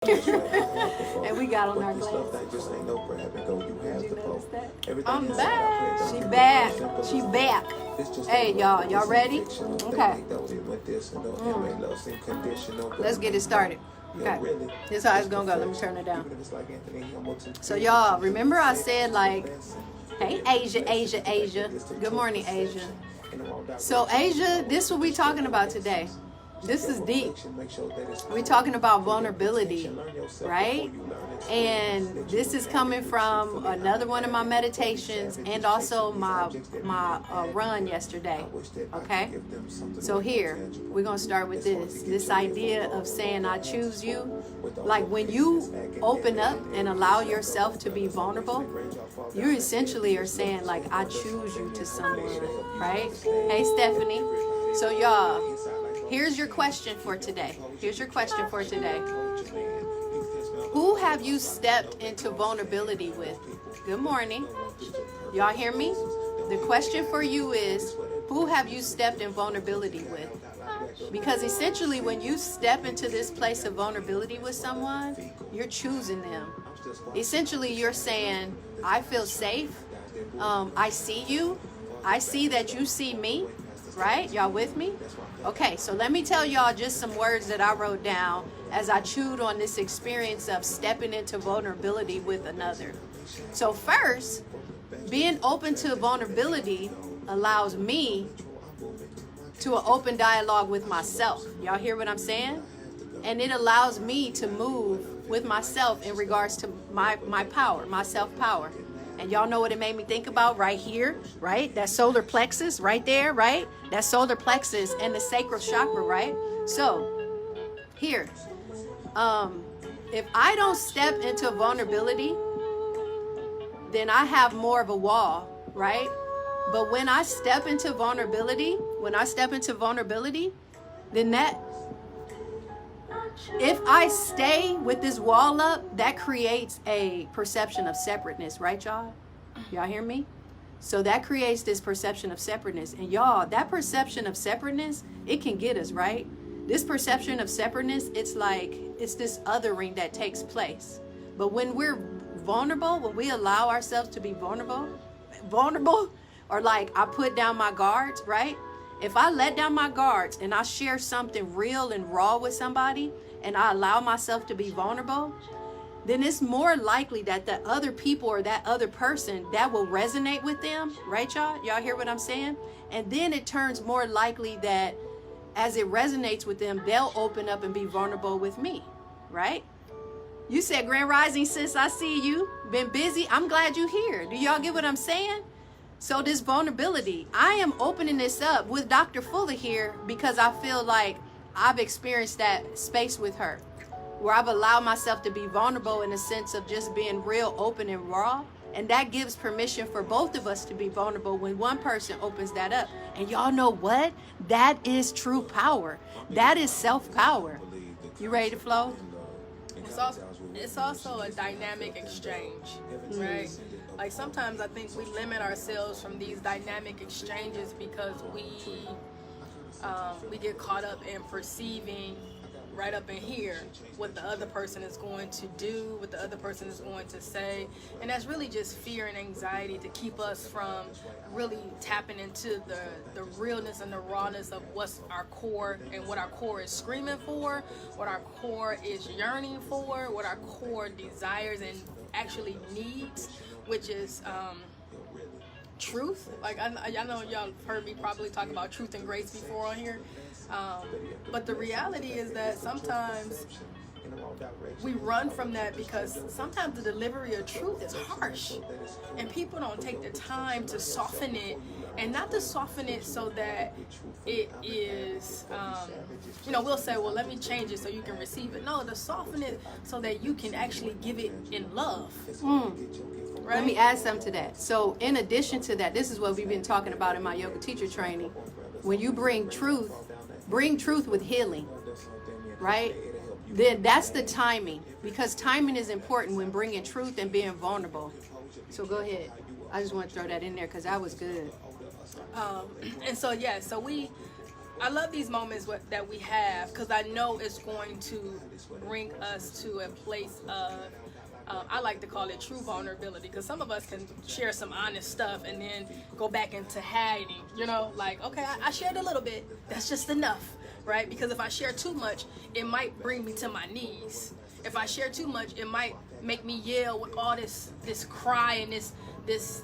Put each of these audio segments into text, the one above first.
And we got on our glasses. I'm back. She back. She back. Hey, y'all ready? Okay. Let's get it started. Okay. This is how it's gonna go. Let me turn it down. So y'all, remember I said like, hey Asia. Good morning, Asia. So Asia, this is what we talking about today. This is deep. We're talking about vulnerability, right? And this is coming from another one of my meditations and also my run yesterday. Okay? So here, we're going to start with this idea of saying I choose you. Like when you open up and allow yourself to be vulnerable, you essentially are saying like I choose you to someone, right? Hey Stephanie. So y'all, here's your question for today. Who have you stepped into vulnerability with? Good morning. Y'all hear me? The question for you is, who have you stepped in vulnerability with? Because essentially when you step into this place of vulnerability with someone, you're choosing them. Essentially you're saying, I feel safe. I see you. I see that you see me. Right? Y'all with me? Okay, so let me tell y'all just some words that I wrote down as I chewed on this experience of stepping into vulnerability with another. So first, being open to vulnerability allows me to an open dialogue with myself. Y'all hear what I'm saying? And it allows me to move with myself in regards to my power, my self-power. And y'all know what it made me think about right here, right? That solar plexus right there, right? That solar plexus and the sacral chakra, right? So here, if I don't step into vulnerability, then I have more of a wall, right? But when I step into vulnerability, then if I stay with this wall up, that creates a perception of separateness, right, y'all? Y'all hear me? So that creates this perception of separateness. And y'all, that perception of separateness, it can get us, right? This perception of separateness, it's like, it's this othering that takes place. But when we're vulnerable, when we allow ourselves to be vulnerable, or like I put down my guards, right? If I let down my guards and I share something real and raw with somebody and I allow myself to be vulnerable, then it's more likely that the other people or that other person, that will resonate with them, right y'all? Y'all hear what I'm saying? And then it turns more likely that as it resonates with them, they'll open up and be vulnerable with me, right? You said, Grand Rising, sis, I see you. Been busy. I'm glad you're here. Do y'all get what I'm saying? So this vulnerability, I am opening this up with Dr. Fuller here because I feel like I've experienced that space with her where I've allowed myself to be vulnerable in a sense of just being real, open and raw. And that gives permission for both of us to be vulnerable when one person opens that up. And y'all know what? That is true power. That is self-power. You ready to flow? It's also a dynamic exchange, right? Like sometimes I think we limit ourselves from these dynamic exchanges because we get caught up in perceiving right up in here what the other person is going to do, what the other person is going to say, and that's really just fear and anxiety to keep us from really tapping into the realness and the rawness of what's our core and what our core is screaming for, what our core is yearning for, what our core desires and actually needs, which is truth. Like I know y'all heard me probably talk about truth and grace before on here, but the reality is that sometimes we run from that because sometimes the delivery of truth is harsh and people don't take the time to soften it, and not to soften it so that it is we'll say, well, let me change it so you can receive it. No, to soften it so that you can actually give it in love. Right? Let me add something to that. So in addition to that, this is what we've been talking about in my yoga teacher training. When you bring truth with healing, right? Then that's the timing, because timing is important when bringing truth and being vulnerable. So go ahead. I just want to throw that in there because that was good. And so, yeah, so we I love these moments that we have, because I know it's going to bring us to a place of, I like to call it true vulnerability, because some of us can share some honest stuff and then go back into hiding, you know, like, okay, I shared a little bit, that's just enough, right? Because if I share too much, it might bring me to my knees. If I share too much, it might make me yell with all this cry and this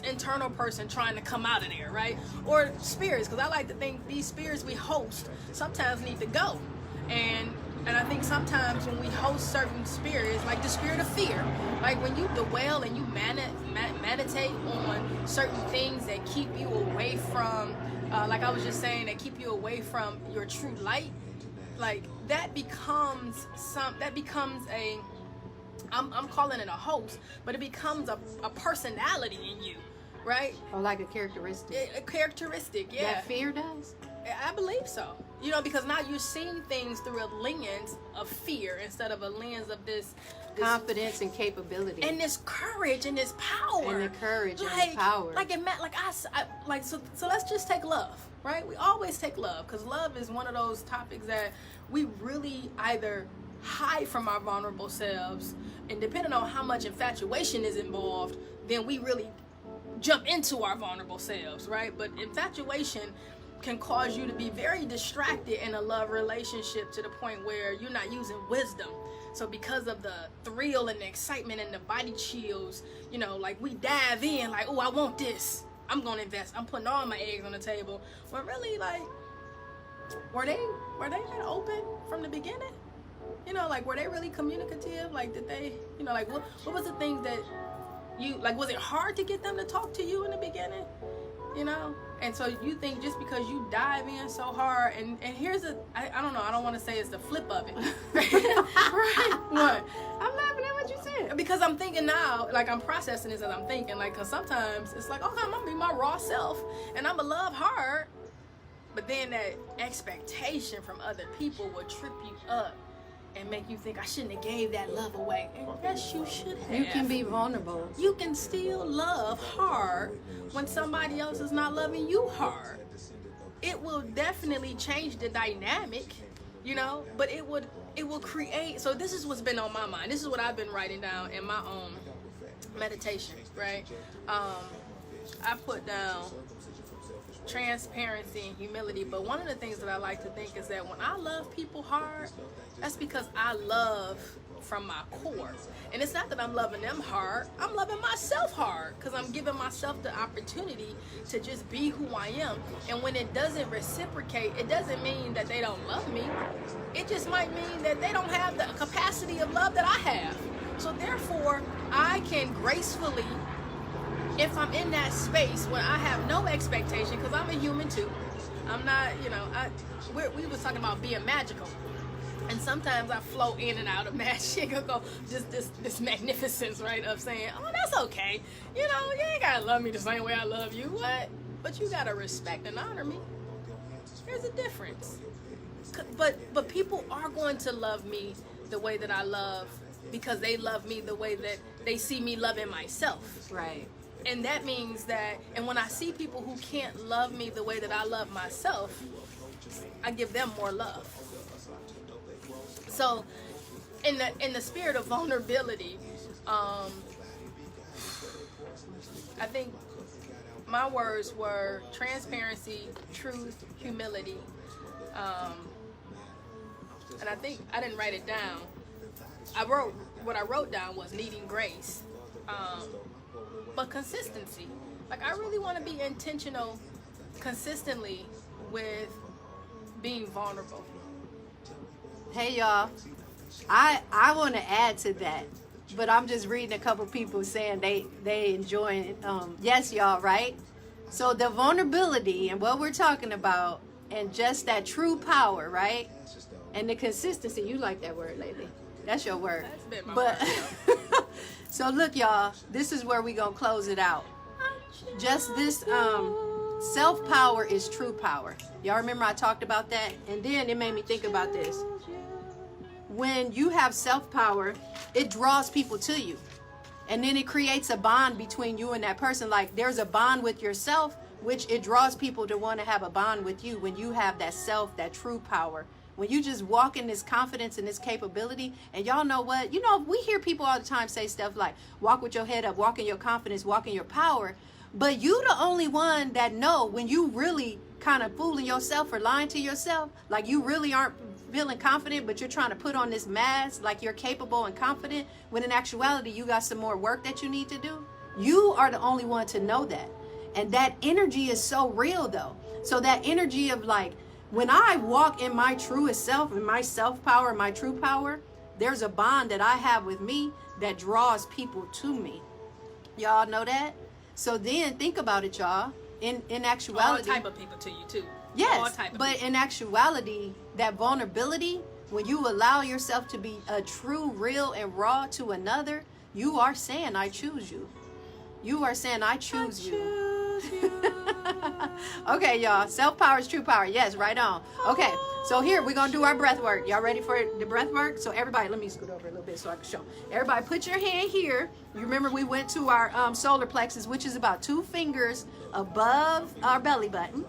internal person trying to come out of there, right? Or spirits, because I like to think these spirits we host sometimes need to go. And I think sometimes when we host certain spirits, like the spirit of fear, like when you dwell and you meditate on certain things that keep you away from, like I was just saying, that keep you away from your true light, like that becomes a, I'm calling it a host, but it becomes a personality in you, right? Or like a characteristic. A characteristic, yeah. That fear does? I believe so. You know, because now you're seeing things through a lens of fear instead of a lens of this confidence and capability, and this courage and this power, and the courage and the power. So let's just take love, right? We always take love, because love is one of those topics that we really either hide from our vulnerable selves, and depending on how much infatuation is involved, then we really jump into our vulnerable selves, right? But infatuation can cause you to be very distracted in a love relationship to the point where you're not using wisdom. So because of the thrill and the excitement and the body chills, you know, like we dive in like, oh, I want this, I'm gonna invest, I'm putting all my eggs on the table. When really, like, were they that open from the beginning? You know, like, were they really communicative? Like, did they, you know, like, what was the things that you, like, was it hard to get them to talk to you in the beginning? You know? And so you think just because you dive in so hard, and here's I don't know, I don't want to say it's the flip of it. Right? What? I'm laughing at what you said. Because I'm thinking now, like, I'm processing this as I'm thinking, like, because sometimes it's like, okay, I'm going to be my raw self, and I'm going to love hard, but then that expectation from other people will trip you up and make you think I shouldn't have gave that love away. And yes, you should have. You can be vulnerable. You can still love hard when somebody else is not loving you hard. It will definitely change the dynamic, you know, but it will create. So this is what's been on my mind. This is what I've been writing down in my own meditation, right? I put down transparency and humility, but one of the things that I like to think is that when I love people hard, that's because I love from my core. And it's not that I'm loving them hard, I'm loving myself hard, because I'm giving myself the opportunity to just be who I am. And when it doesn't reciprocate, it doesn't mean that they don't love me. It just might mean that they don't have the capacity of love that I have. So therefore, I can gracefully, if I'm in that space when I have no expectation, because I'm a human too. I'm not, you know, we was talking about being magical. And sometimes I flow in and out of magic. I go just this magnificence, right, of saying, oh, that's okay. You know, you ain't gotta love me the same way I love you. What? But you gotta respect and honor me. There's a difference. But people are going to love me the way that I love, because they love me the way that they see me loving myself. Right. And that means that, and when I see people who can't love me the way that I love myself, I give them more love. So, in the spirit of vulnerability, I think my words were transparency, truth, humility, and I think I didn't write it down. What I wrote down was needing grace, but consistency. Like, I really want to be intentional consistently with being vulnerable. Hey y'all, I want to add to that, but I'm just reading a couple people saying they enjoying it. Yes, y'all, right? So the vulnerability and what we're talking about, and just that true power, right? And the consistency. You like that word lately? That's your word. That's been my But word. so look, y'all, this is where we gonna close it out. Just this self-power is true power. Y'all remember I talked about that? And then it made me think about this. When you have self-power, it draws people to you. And then it creates a bond between you and that person. Like, there's a bond with yourself, which it draws people to want to have a bond with you when you have that self, that true power. When you just walk in this confidence and this capability. And y'all know what? You know, we hear people all the time say stuff like, walk with your head up, walk in your confidence, walk in your power. But you the only one that know when you really kind of fooling yourself or lying to yourself. Like you really aren't feeling confident, but you're trying to put on this mask like you're capable and confident, when in actuality you got some more work that you need to do. You are the only one to know that. And that energy is so real though. So that energy of like, when I walk in my truest self, in my self-power, my true power, there's a bond that I have with me that draws people to me. Y'all know that? So then think about it, y'all. In actuality, all type of people to you too. Yes, all type of but people. in actuality, that vulnerability, when you allow yourself to be a true, real, and raw to another, you are saying, I choose you. You are saying, I choose you. Okay, y'all. Self-power is true power. Yes, right on. Okay, so here we're going to do our breath work. Y'all ready for the breath work? So everybody, let me scoot over a little bit so I can show. Everybody put your hand here. You remember we went to our solar plexus, which is about 2 fingers above our belly button.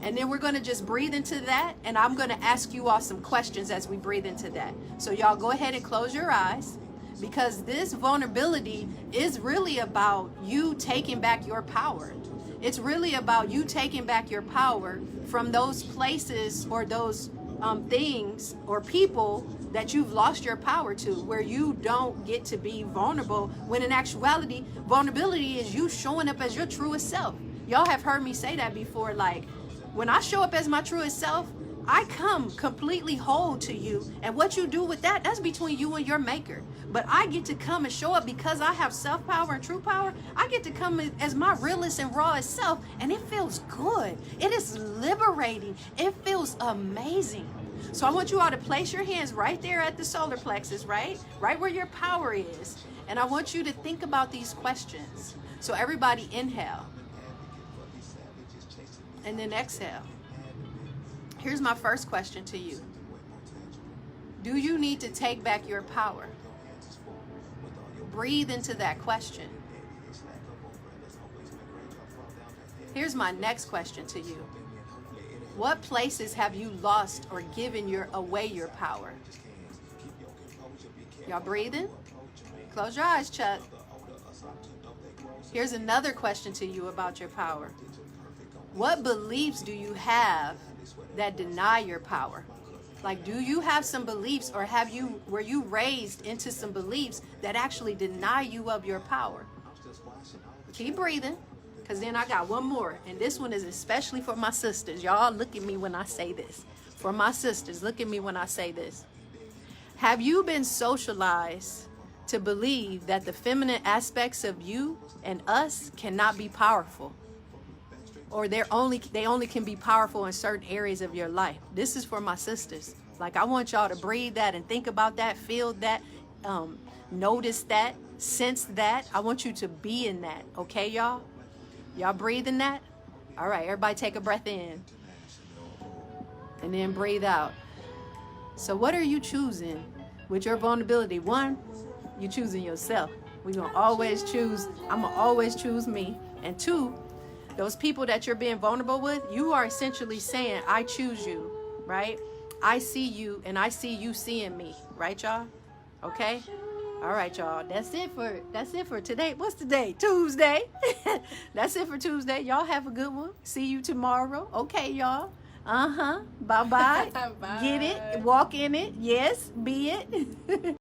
And then we're going to just breathe into that. And I'm going to ask you all some questions as we breathe into that. So y'all go ahead and close your eyes. Because this vulnerability is really about you taking back your power. It's really about you taking back your power from those places or those things or people that you've lost your power to, where you don't get to be vulnerable, when in actuality, vulnerability is you showing up as your truest self. Y'all have heard me say that before. Like, when I show up as my truest self, I come completely whole to you. And what you do with that, that's between you and your maker. But I get to come and show up because I have self-power and true power. I get to come as my realest and rawest self. And it feels good. It is liberating. It feels amazing. So I want you all to place your hands right there at the solar plexus, right? Right where your power is. And I want you to think about these questions. So everybody inhale. And then exhale. Here's my first question to you. Do you need to take back your power? Breathe into that question. Here's my next question to you. What places have you lost or given away your power? Y'all breathing? Close your eyes, Chuck. Here's another question to you about your power. What beliefs do you have that deny your power? Like, do you have some beliefs, or were you raised into some beliefs that actually deny you of your power? Keep breathing, because then I got one more, and this one is especially for my sisters. Y'all look at me when I say this. For my sisters, look at me when I say this. Have you been socialized to believe that the feminine aspects of you and us cannot be powerful? Or they only can be powerful in certain areas of your life? This is for my sisters. Like, I want y'all to breathe that and think about that, feel that, notice that, sense that. I want you to be in that, okay, y'all? Y'all breathing that? All right, everybody take a breath in. And then breathe out. So what are you choosing with your vulnerability? One, you're choosing yourself. I'm gonna always choose me. And two, those people that you're being vulnerable with, you are essentially saying, I choose you, right? I see you, and I see you seeing me, right, y'all? Okay? All right, y'all. That's it for today. What's today? Tuesday. That's it for Tuesday. Y'all have a good one. See you tomorrow. Okay, y'all. Bye-bye. Bye. Get it. Walk in it. Yes. Be it.